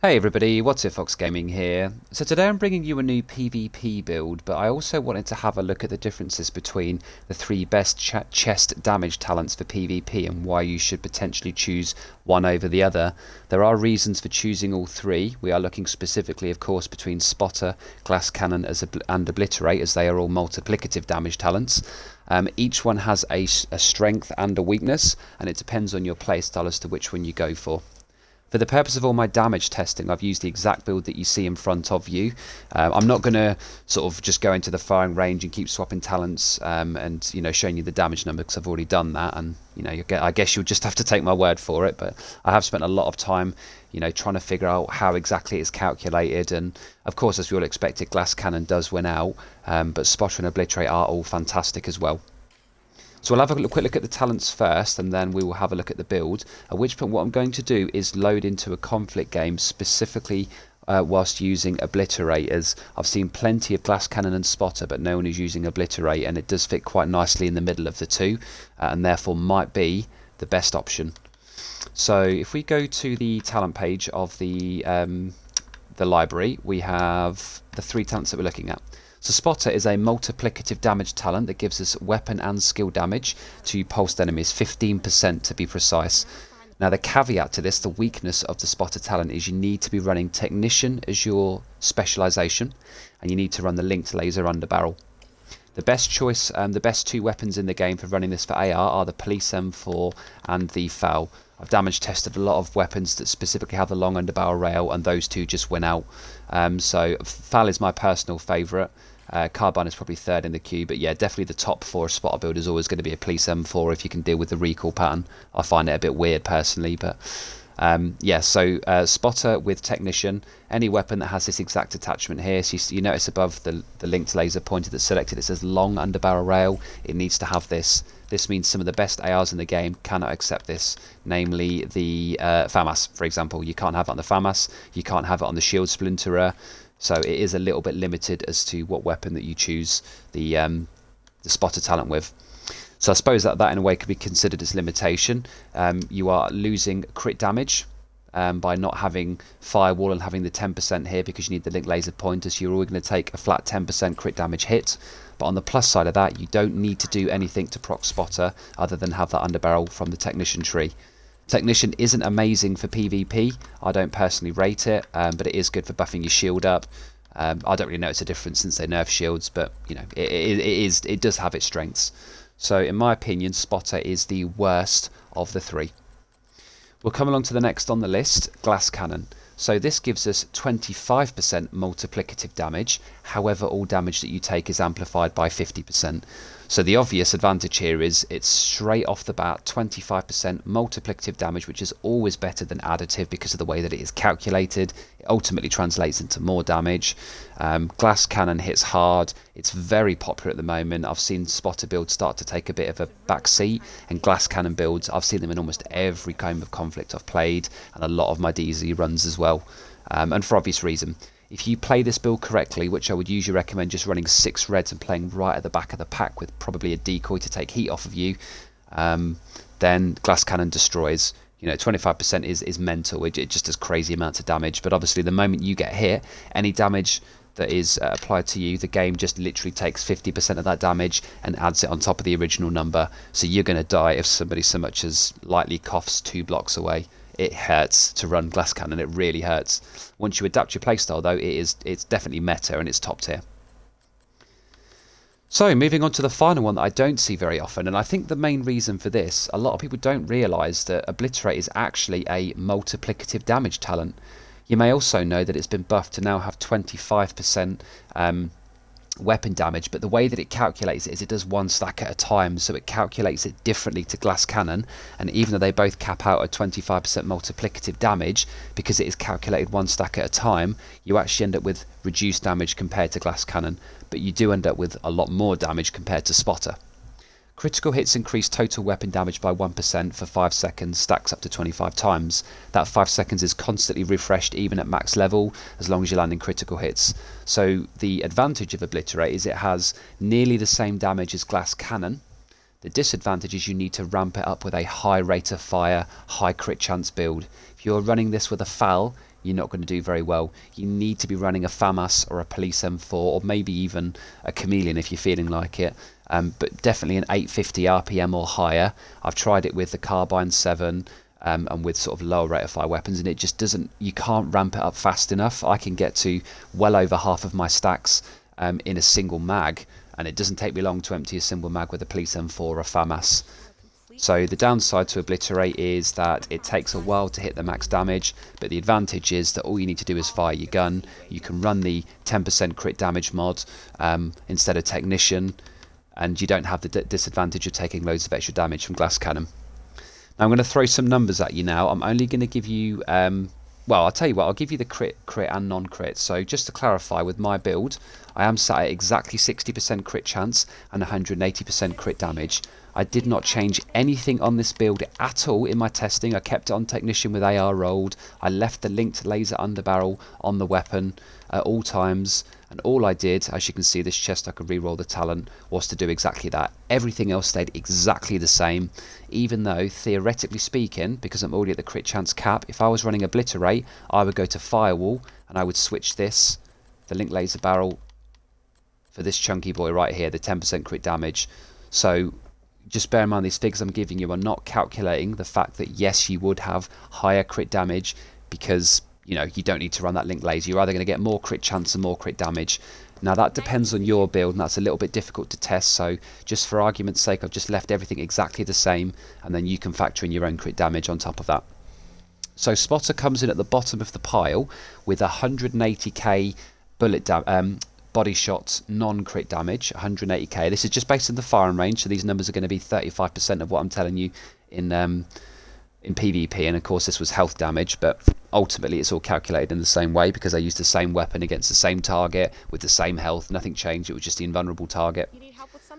Hey everybody, what's it, Fox Gaming here. So today I'm bringing you a new PvP build, but I also wanted to have a look at the differences between the three best chest damage talents for PvP and why you should potentially choose one over the other. There are reasons for choosing all three. We are looking specifically, of course, between Spotter, Glass Cannon and Obliterate, as they are all multiplicative damage talents. Each one has a strength and a weakness, and it depends on your playstyle as to which one you go for. For the purpose of all my damage testing, I've used the exact build that you see in front of you. I'm not going to sort of just go into the firing range and keep swapping talents and showing you the damage number, because I've already done that, and I guess you'll just have to take my word for it. But I have spent a lot of time trying to figure out how exactly it's calculated, and of course, as we all expected, Glass Cannon does win out, but Spotter and Obliterate are all fantastic as well. So we'll have a quick look at the talents first, and then we will have a look at the build, at which point what I'm going to do is load into a conflict game specifically whilst using Obliterate, as I've seen plenty of Glass Cannon and Spotter, but no one is using Obliterate, and it does fit quite nicely in the middle of the two, and therefore might be the best option. So if we go to the talent page of the library, we have the three talents that we're looking at. So Spotter is a multiplicative damage talent that gives us weapon and skill damage to pulsed enemies, 15% to be precise. Now the caveat to this, the weakness of the Spotter talent, is you need to be running Technician as your specialisation, and you need to run the linked laser underbarrel. The best choice, the best two weapons in the game for running this for AR are the Police M4 and the FAL. I've damage tested a lot of weapons that specifically have the long underbarrel rail, and those two just win out. So FAL is my personal favourite. Carbine is probably third in the queue, but yeah, definitely the top for a spotter build is always going to be a Police M4 if you can deal with the recoil pattern. I find it a bit weird personally, but yeah, so Spotter with Technician, any weapon that has this exact attachment here. So you notice above the linked laser pointer that's selected, it says long underbarrel rail. It needs to have this. This means some of the best ARs in the game cannot accept this, namely the FAMAS, for example. You can't have it on the FAMAS, you can't have it on the Shield Splinterer, so it is a little bit limited as to what weapon that you choose the Spotter talent with. So I suppose that in a way could be considered as limitation. You are losing crit damage by not having Firewall and having the 10% here, because you need the linked laser pointer, so you're always going to take a flat 10% crit damage hit. But on the plus side of that, you don't need to do anything to proc Spotter other than have that underbarrel from the Technician tree. Technician isn't amazing for PvP. I don't personally rate it, but it is good for buffing your shield up. I don't really notice a difference since they nerf shields, but it does have its strengths. So in my opinion, Spotter is the worst of the three. We'll come along to the next on the list, Glass Cannon. So this gives us 25% multiplicative damage, however all damage that you take is amplified by 50%. So the obvious advantage here is it's straight off the bat 25% multiplicative damage, which is always better than additive because of the way that it is calculated. It ultimately translates into more damage. Glass Cannon hits hard. It's very popular at the moment. I've seen Spotter builds start to take a bit of a back seat, and Glass Cannon builds, I've seen them in almost every kind of conflict I've played, and a lot of my DZ runs as well, and for obvious reason. If you play this build correctly, which I would usually recommend just running 6 reds and playing right at the back of the pack with probably a decoy to take heat off of you, then Glass Cannon destroys. 25% is mental. It just does crazy amounts of damage. But obviously the moment you get hit, any damage that is applied to you, the game just literally takes 50% of that damage and adds it on top of the original number. So you're going to die if somebody so much as lightly coughs 2 blocks away. It hurts to run Glass Cannon, it really hurts. Once you adapt your playstyle though, it's definitely meta and it's top tier. So moving on to the final one that I don't see very often, and I think the main reason for this, a lot of people don't realise that Obliterate is actually a multiplicative damage talent. You may also know that it's been buffed to now have 25% weapon damage, but the way that it calculates it is it does 1 stack at a time, so it calculates it differently to Glass Cannon, and even though they both cap out at 25% multiplicative damage, because it is calculated 1 stack at a time, you actually end up with reduced damage compared to Glass Cannon, but you do end up with a lot more damage compared to Spotter. Critical hits increase total weapon damage by 1% for 5 seconds, stacks up to 25 times. That 5 seconds is constantly refreshed even at max level, as long as you're landing critical hits. So the advantage of Obliterate is it has nearly the same damage as Glass Cannon. The disadvantage is you need to ramp it up with a high rate of fire, high crit chance build. If you're running this with a FAL, you're not going to do very well. You need to be running a FAMAS or a Police M4 or maybe even a Chameleon if you're feeling like it. But definitely an 850 RPM or higher. I've tried it with the Carbine 7 and with sort of lower rate of fire weapons, and it just doesn't, you can't ramp it up fast enough. I can get to well over half of my stacks in a single mag, and it doesn't take me long to empty a single mag with a Police M4 or a FAMAS. So the downside to Obliterate is that it takes a while to hit the max damage, but the advantage is that all you need to do is fire your gun. You can run the 10% crit damage mod instead of Technician, and you don't have the disadvantage of taking loads of extra damage from glass cannon. Now I'm going to throw some numbers at you now. I'm only going to give you, well, I'll tell you what, I'll give you the crit and non-crit. So just to clarify, with my build, I am sat at exactly 60% crit chance and 180% crit damage. I did not change anything on this build at all in my testing. I kept it on Technician with AR rolled. I left the linked laser underbarrel on the weapon at all times. And all I did, as you can see, this chest I could re-roll the talent, was to do exactly that. Everything else stayed exactly the same, even though, theoretically speaking, because I'm already at the crit chance cap, if I was running Obliterate, I would go to Firewall, and I would switch this, the linked laser barrel, for this chunky boy right here, the 10% crit damage. So just bear in mind, these figures I'm giving you are not calculating the fact that, yes, you would have higher crit damage, because you know, you don't need to run that linked laser. You're either going to get more crit chance and more crit damage. Now that depends on your build, and that's a little bit difficult to test, so just for argument's sake I've just left everything exactly the same, and then you can factor in your own crit damage on top of that. So Spotter comes in at the bottom of the pile with 180k body shot non-crit damage, 180k. This is just based on the firing range, so these numbers are going to be 35% of what I'm telling you in PvP, and of course this was health damage, but ultimately it's all calculated in the same way because I used the same weapon against the same target with the same health. Nothing changed, it was just the invulnerable target.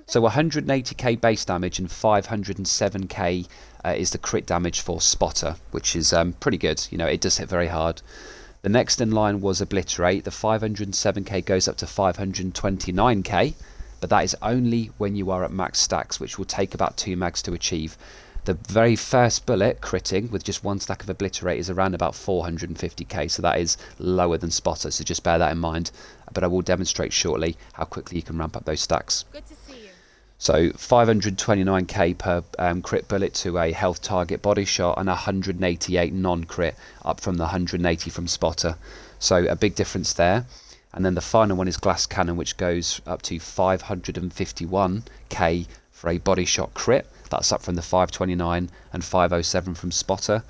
So 180k base damage and 507k is the crit damage for Spotter, which is pretty good. You know, it does hit very hard. The next in line was Obliterate. The 507k goes up to 529k, but that is only when you are at max stacks, which will take about 2 mags to achieve. The very first bullet critting with just one stack of Obliterate is around about 450k, so that is lower than Spotter, so just bear that in mind. But I will demonstrate shortly how quickly you can ramp up those stacks. Good to see you. So 529k per crit bullet to a health target body shot, and 188 non-crit, up from the 180 from Spotter. So a big difference there. And then the final one is glass cannon, which goes up to 551k for a body shot crit. That's up from the 529 and 507 from Spotter.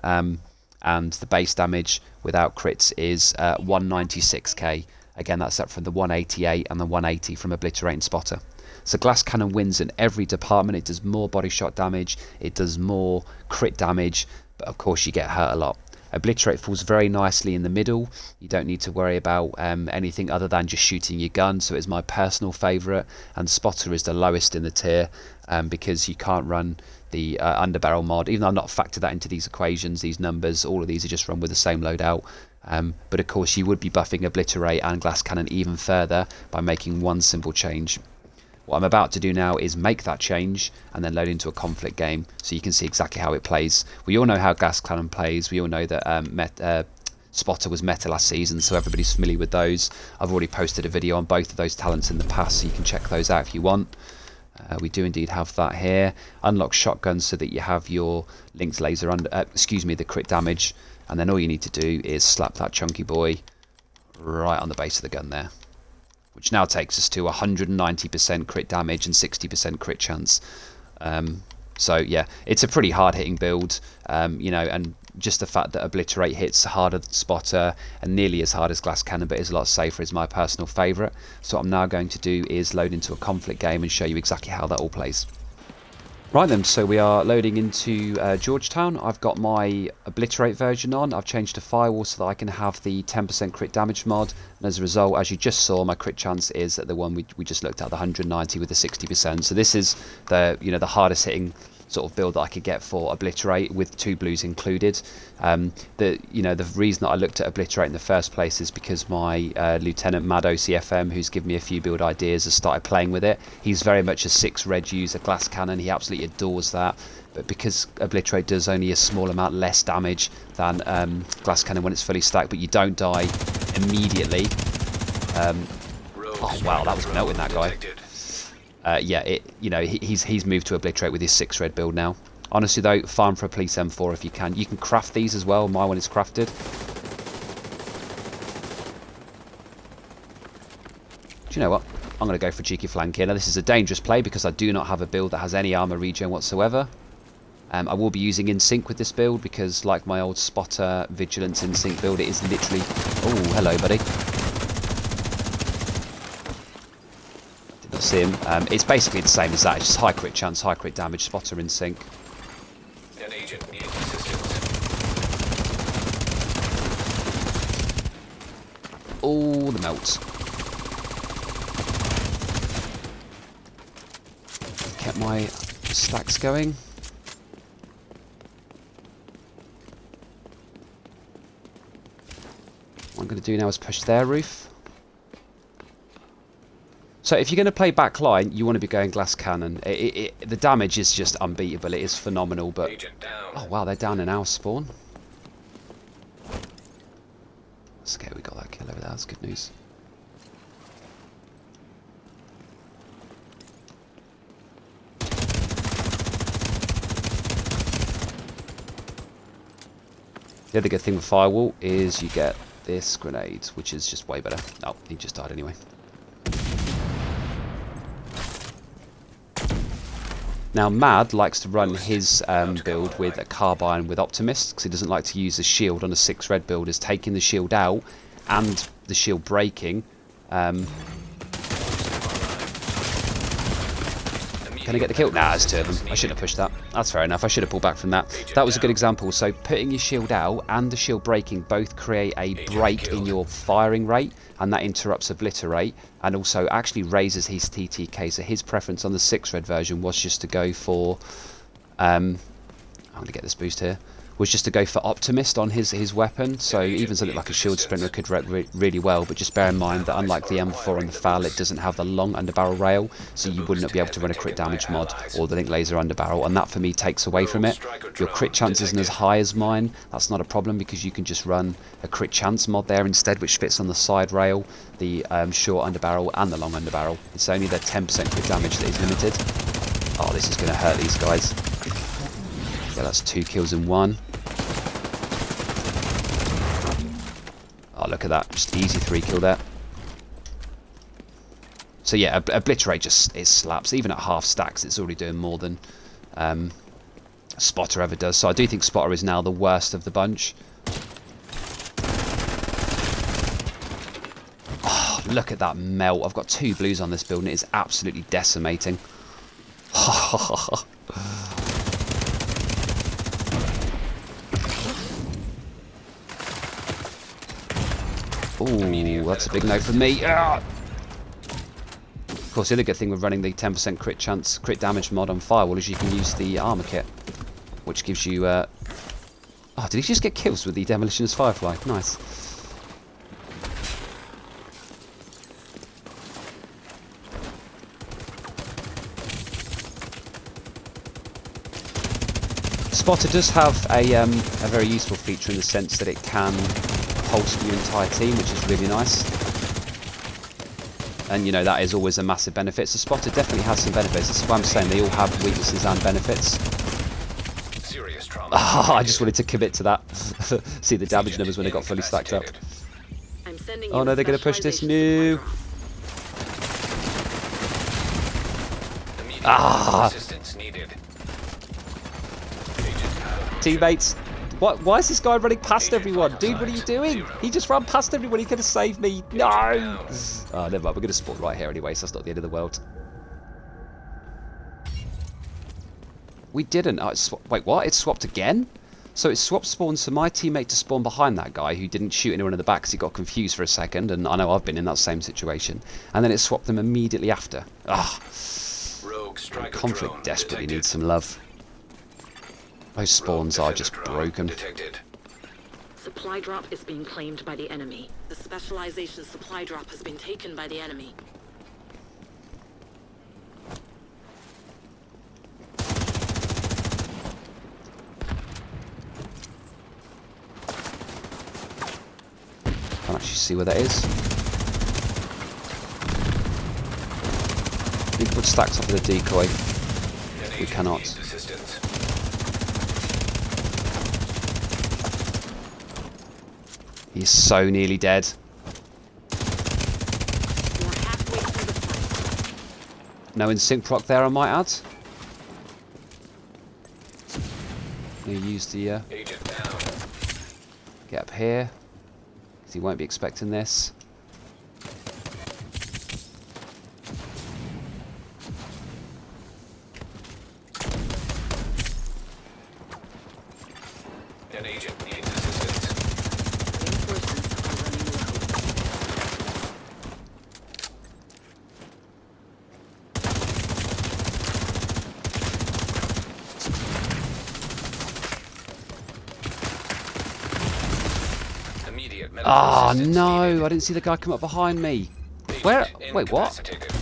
And the base damage without crits is 196k. Again, that's up from the 188 and the 180 from Obliterate and Spotter. So glass cannon wins in every department. It does more body shot damage, it does more crit damage, but of course you get hurt a lot. Obliterate falls very nicely in the middle. You don't need to worry about anything other than just shooting your gun, so it's my personal favourite. And Spotter is the lowest in the tier because you can't run the underbarrel mod, even though I've not factored that into these equations, these numbers. All of these are just run with the same loadout. But of course you would be buffing Obliterate and glass cannon even further by making one simple change. What I'm about to do now is make that change and then load into a conflict game so you can see exactly how it plays. We all know how glass cannon plays. We all know that Spotter was meta last season, so everybody's familiar with those. I've already posted a video on both of those talents in the past, so you can check those out if you want. We do indeed have that here. Unlock shotgun so that you have your linked laser under, the crit damage, and then all you need to do is slap that chunky boy right on the base of the gun there, which now takes us to 190% crit damage and 60% crit chance. So yeah, it's a pretty hard hitting build, you know, and just the fact that Obliterate hits harder than Spotter and nearly as hard as glass cannon but is a lot safer is my personal favourite. So what I'm now going to do is load into a conflict game and show you exactly how that all plays. Right then, so we are loading into Georgetown. I've got my Obliterate version on. I've changed to Firewall so that I can have the 10% crit damage mod. And as a result, as you just saw, my crit chance is at the one we just looked at, the 190 with the 60%. So this is the, you know, the hardest hitting sort of build that I could get for Obliterate with 2 blues included. The reason that I looked at Obliterate in the first place is because my Lieutenant Mad OCFM, who's given me a few build ideas, has started playing with it. He's very much a 6 red user, glass cannon. He absolutely adores that. But because Obliterate does only a small amount less damage than glass cannon when it's fully stacked, but you don't die immediately. Oh wow, that was melting, that guy. He's moved to Obliterate with his 6 red build now. Honestly though, farm for a police M4 if you can. You can craft these as well. My one is crafted. Do you know what? I'm going to go for cheeky flank here. Now this is a dangerous play because I do not have a build that has any armor regen whatsoever. I will be using In Sync with this build because, like my old Spotter Vigilance In Sync build, it is literally... Oh, hello buddy. See him. It's basically the same as that. It's just high crit chance, high crit damage, Spotter In Sync. An agent needs assistance. Oh, the melt. Kept my stacks going. What I'm going to do now is push their roof. So if you're going to play backline, you want to be going glass cannon. The damage is just unbeatable. It is phenomenal. But oh wow, they're down in our spawn. That's okay. We got that kill over there. That's good news. The other good thing with Firewall is you get this grenade, which is just way better. Oh, he just died anyway. Now Mad likes to run his build with a carbine with Optimist because he doesn't like to use the shield on a 6 red build. Is taking the shield out and the shield breaking. Can I get the kill? Nah, it's 2 of them. I shouldn't have pushed that. That's fair enough. I should have pulled back from that. That was a good example. So putting your shield out and the shield breaking both create a break in your firing rate, and that interrupts Obliterate, and also actually raises his TTK. So his preference on the 6 red version was just to go for... I'm going to get this boost here. Was just to go for Optimist on his weapon. So even something like a shield sprinter could work really well, but just bear in mind that unlike the M4 and the FAL, it doesn't have the long underbarrel rail, so you wouldn't be able to run a crit damage mod or the link laser underbarrel, and that for me takes away from it. Your crit chance isn't as high as mine. That's not a problem because you can just run a crit chance mod there instead, which fits on the side rail, the short underbarrel and the long underbarrel. It's only the 10% crit damage that is limited. Oh, this is going to hurt these guys. Yeah, that's 2 kills in 1. Oh, look at that. Just easy 3 kill there. So yeah, Obliterate just slaps. Even at half stacks, it's already doing more than Spotter ever does. So I do think Spotter is now the worst of the bunch. Oh, look at that melt. I've got 2 blues on this build and it is absolutely decimating. Ooh, that's a big no for me. Ah! Of course, the other good thing with running the 10% crit damage mod on Firewall is you can use the armor kit, which gives you... Oh, did he just get kills with the Demolitionist Firefly? Nice. Spotter does have a very useful feature in the sense that it can pulse your entire team, which is really nice. And you know, that is always a massive benefit. So Spotter definitely has some benefits. That's why I'm saying they all have weaknesses and benefits. Serious trauma. Oh, I just wanted to commit to that. See the damage numbers when they got fully stacked up. Oh no, they're going to push this new. Ah! Teammates. Why is this guy running past everyone? Dude, what are you doing? He just ran past everyone. He could have saved me. No! Oh, never mind. We're going to spawn right here anyway, so that's not the end of the world. We didn't. Wait, what? It swapped again? So it swapped spawns for my teammate to spawn behind that guy who didn't shoot anyone in the back because he got confused for a second, and I know I've been in that same situation. And then it swapped them immediately after. Ah. Conflict desperately needs some love. Those spawns are just broken. Detected. Supply drop is being claimed by the enemy. The specialization supply drop has been taken by the enemy. Can't actually see where that is. We can put stacks up with a decoy. We cannot. Assistance. He's so nearly dead. We're halfway through the fight. No in-sync proc there, I might add. We use the Agent down. get up here, because he won't be expecting this. An agent needs assistance. Reinforcements are running low. Immediate medical Ah, assistance no! needed. I didn't see the guy come up behind me. Agent Where? Wait, what? incapacitated.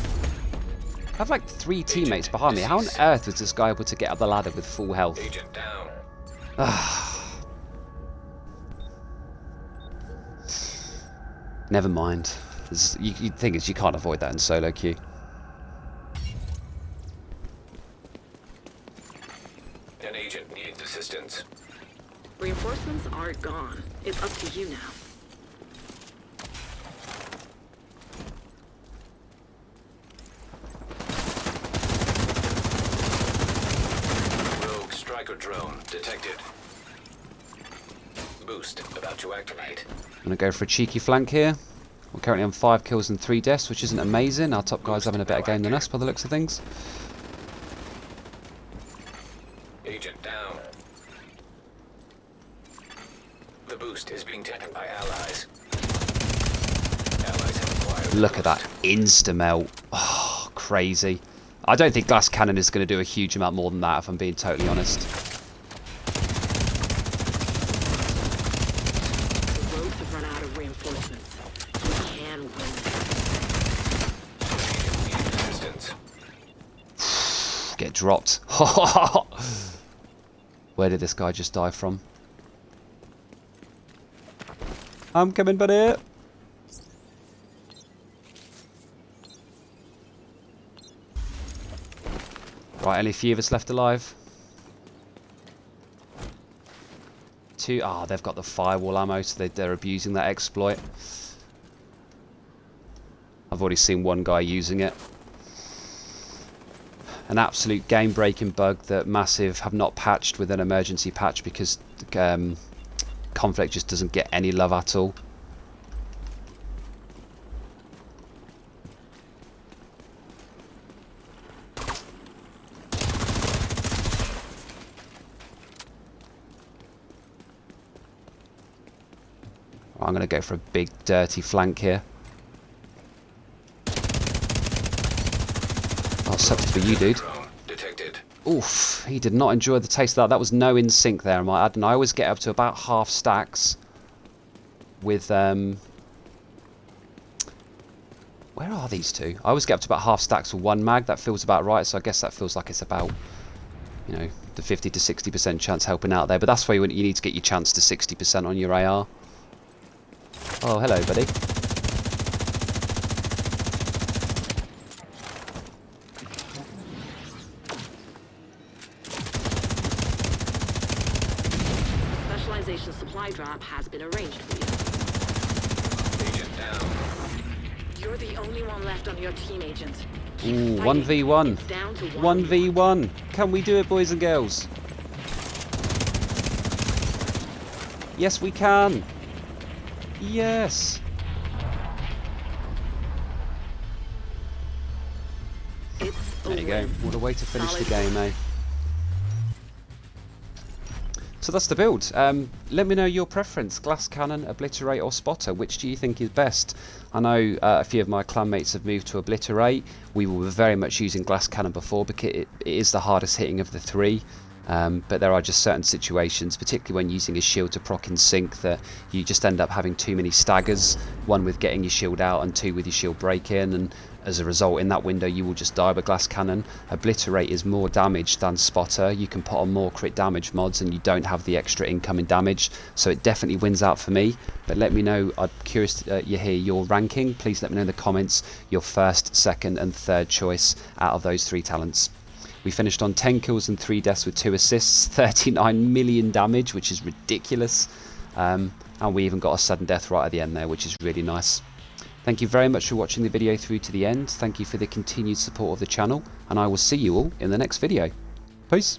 I have like 3 teammates behind me. How on earth was this guy able to get up the ladder with full health? Agent down. Never mind. The thing is, you can't avoid that in solo queue. An agent needs assistance. Reinforcements are gone. It's up to you now. Rogue striker drone detected. Boost about to activate. I'm going to go for a cheeky flank here. We're currently on 5 kills and 3 deaths, which isn't amazing. Our top guy's having a better game than us by the looks of things. Agent down. The boost is being taken by allies. Allies have acquired. Look at that insta-melt. Oh, crazy. I don't think glass cannon is going to do a huge amount more than that, if I'm being totally honest. The rogues have run out of reinforcements. You can win. Agent needs assistance. Get dropped. Where did this guy just die from? I'm coming, buddy. Right, only a few of us left alive. 2. Ah, they've got the firewall ammo, so they're abusing that exploit. I've already seen one guy using it. An absolute game-breaking bug that Massive have not patched with an emergency patch because Conflict just doesn't get any love at all. I'm going to go for a big dirty flank here. Oh, sucks to be you, dude. Drone detected. Oof, he did not enjoy the taste of that. That was no in sync there, I might add. And I always get up to about half stacks with where are these two? I always get up to about half stacks with one mag. That feels about right, so I guess that feels like it's about, you know, the 50 to 60% chance helping out there. But that's why you need to get your chance to 60% on your AR. Oh, hello, buddy. Specialization supply drop has been arranged for you. Agent down. You're the only one left on your team, Agent. Keep Ooh, fighting. 1v1. It's down to 1v1. Can we do it, boys and girls? Yes, we can. Yes. It's There you go. over. What a way to finish the Solid. game, eh? So that's the build. Let me know your preference. Glass cannon, obliterate or spotter. Which do you think is best? I know a few of my clanmates have moved to obliterate. We were very much using glass cannon before because it is the hardest hitting of the 3. But there are just certain situations, particularly when using a shield to proc in sync, that you just end up having too many staggers, one with getting your shield out and two with your shield break in, and as a result in that window you will just die with a glass cannon. Obliterate is more damage than Spotter. You can put on more crit damage mods and you don't have the extra incoming damage, so it definitely wins out for me. But let me know, I'm curious to hear your ranking. Please let me know in the comments your first, second and third choice out of those 3 talents. We finished on 10 kills and 3 deaths with 2 assists, 39 million damage, which is ridiculous, and we even got a sudden death right at the end there, which is really nice. Thank you very much for watching the video through to the end. Thank you for the continued support of the channel, and I will see you all in the next video. Peace.